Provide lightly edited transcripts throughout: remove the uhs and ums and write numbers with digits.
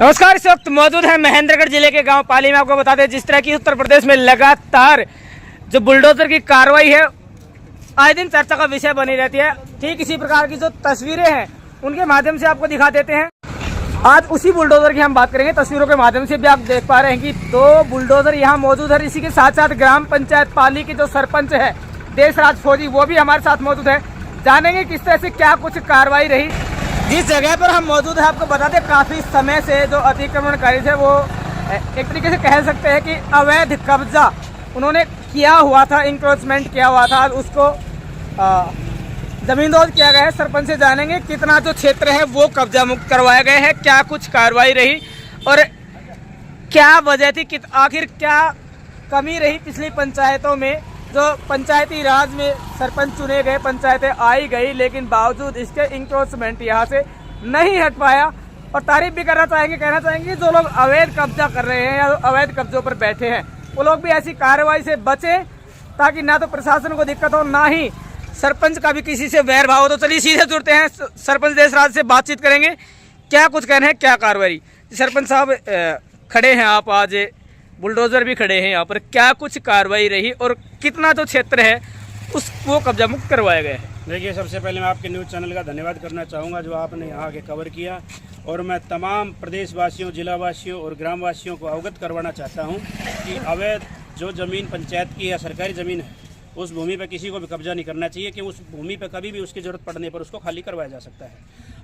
नमस्कार, इस वक्त मौजूद है महेंद्रगढ़ जिले के गांव पाली में। आपको बता दें, जिस तरह की उत्तर प्रदेश में लगातार जो बुलडोजर की कार्रवाई है आए दिन चर्चा का विषय बनी रहती है। ठीक इसी प्रकार की जो तस्वीरें हैं उनके माध्यम से आपको दिखा देते हैं। आज उसी बुलडोजर की हम बात करेंगे। तस्वीरों के माध्यम से भी आप देख पा रहे हैं कि दो बुलडोजर यहाँ मौजूद है। इसी के साथ साथ ग्राम पंचायत पाली के जो सरपंच है देशराज फौजी, वो भी हमारे साथ मौजूद है। जानेंगे किस तरह से क्या कुछ कार्रवाई रही। जिस जगह पर हम मौजूद है, आपको बता दें काफी समय से जो अतिक्रमणकारी थे वो एक तरीके से कह सकते हैं कि अवैध कब्जा उन्होंने किया हुआ था, इंक्रोचमेंट किया हुआ था। उसको जमींदोज किया गया है। सरपंच से जानेंगे कितना जो क्षेत्र है वो कब्जा मुक्त करवाए गए हैं, क्या कुछ कार्रवाई रही और क्या वजह थी, आखिर क्या कमी रही पिछली पंचायतों में। जो पंचायती राज में सरपंच चुने गए, पंचायतें आई गई, लेकिन बावजूद इसके इंक्रोचमेंट यहाँ से नहीं हट पाया। और तारीफ भी करना चाहेंगे, कहना चाहेंगे जो लोग अवैध कब्जा कर रहे हैं या अवैध कब्जों पर बैठे हैं वो लोग भी ऐसी कार्रवाई से बचें, ताकि ना तो प्रशासन को दिक्कत हो, ना ही सरपंच का भी किसी से वैर भाव हो। तो चलिए सीधे जुड़ते हैं, सरपंच देशराज से बातचीत करेंगे। क्या कुछ कहना है, क्या कार्रवाई। सरपंच साहब खड़े हैं आप, आज बुलडोजर भी खड़े हैं यहाँ पर, क्या कुछ कार्रवाई रही और कितना जो क्षेत्र है उस वो कब्जा मुक्त करवाया गया है। देखिए, सबसे पहले मैं आपके न्यूज़ चैनल का धन्यवाद करना चाहूँगा जो आपने यहाँ आके कवर किया, और मैं तमाम प्रदेशवासियों, जिलावासियों और ग्रामवासियों को अवगत करवाना चाहता हूँ कि अवैध जो ज़मीन पंचायत की या सरकारी ज़मीन है उस भूमि पर किसी को भी कब्जा नहीं करना चाहिए, कि उस भूमि पर कभी भी उसकी ज़रूरत पड़ने पर उसको खाली करवाया जा सकता है।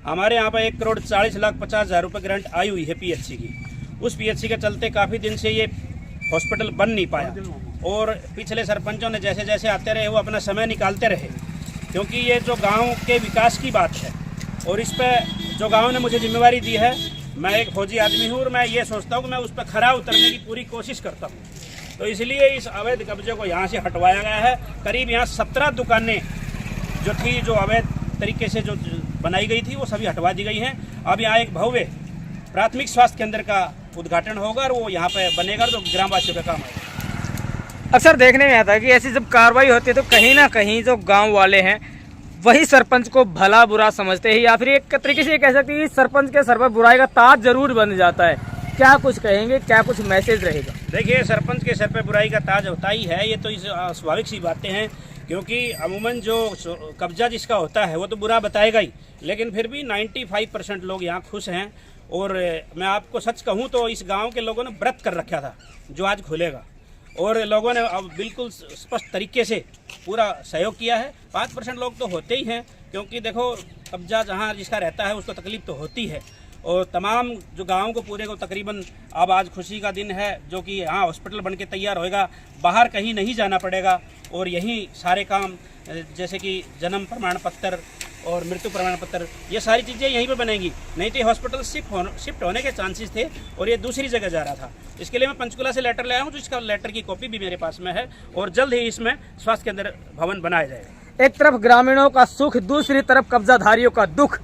हमारे यहाँ पर 1,40,50,000 रुपये ग्रांट आई हुई है पीएचसी की। उस पीएचसी के चलते काफ़ी दिन से ये हॉस्पिटल बन नहीं पाया, और पिछले सरपंचों ने जैसे जैसे आते रहे वो अपना समय निकालते रहे, क्योंकि ये जो गांव के विकास की बात है और इस पर जो गांव ने मुझे जिम्मेवारी दी है, मैं एक फौजी आदमी हूँ और मैं ये सोचता हूँ कि मैं उस पर खरा उतरने की पूरी कोशिश करता हूँ। तो इसलिए इस अवैध कब्जे को यहाँ से हटवाया गया है। करीब यहाँ 17 दुकानें जो थी, जो अवैध तरीके से जो बनाई गई थी, वो सभी हटवा दी गई हैं। अब यहाँ एक भव्य प्राथमिक स्वास्थ्य केंद्र का उद्घाटन होगा और वो यहाँ पे बनेगा, जो ग्रामवासियों का काम है। अक्सर देखने में आता है कि ऐसी जब कार्रवाई होती है तो कहीं ना कहीं जो गांव वाले हैं वही सरपंच को भला बुरा समझते हैं, या फिर एक तरीके से ये कह सकते हैं कि सरपंच के सर पर बुराई का ताज जरूर बन जाता है। क्या कुछ कहेंगे, क्या कुछ मैसेज रहेगा। देखिए, सरपंच के सर पर बुराई का ताज होता ही है, ये तो स्वाभाविक सी बातें हैं, क्योंकि अमूमन जो कब्जा जिसका होता है वो तो बुरा बताएगा ही, लेकिन फिर भी 95% लोग यहाँ खुश हैं। और मैं आपको सच कहूँ तो इस गांव के लोगों ने व्रत कर रखा था जो आज खुलेगा, और लोगों ने अब बिल्कुल स्पष्ट तरीके से पूरा सहयोग किया है। 5% लोग तो होते ही हैं, क्योंकि देखो कब्जा जहाँ जिसका रहता है उसको तकलीफ तो होती है, और तमाम जो गांव को पूरे को तकरीबन अब आज खुशी का दिन है, जो कि यहाँ हॉस्पिटल बन के तैयार होएगा, बाहर कहीं नहीं जाना पड़ेगा, और यही सारे काम जैसे कि जन्म प्रमाण पत्र और मृत्यु प्रमाण पत्र, ये सारी चीज़ें यहीं पे बनेंगी। नहीं तो हॉस्पिटल शिफ्ट होने के चांसेस थे और ये दूसरी जगह जा रहा था। इसके लिए मैं पंचकुला से लेटर ले आया हूँ, तो इसका लेटर की कॉपी भी मेरे पास में है, और जल्द ही इसमें स्वास्थ्य केंद्र भवन बनाया जाएगा। एक तरफ ग्रामीणों का सुख, दूसरी तरफ कब्जाधारियों का दुख।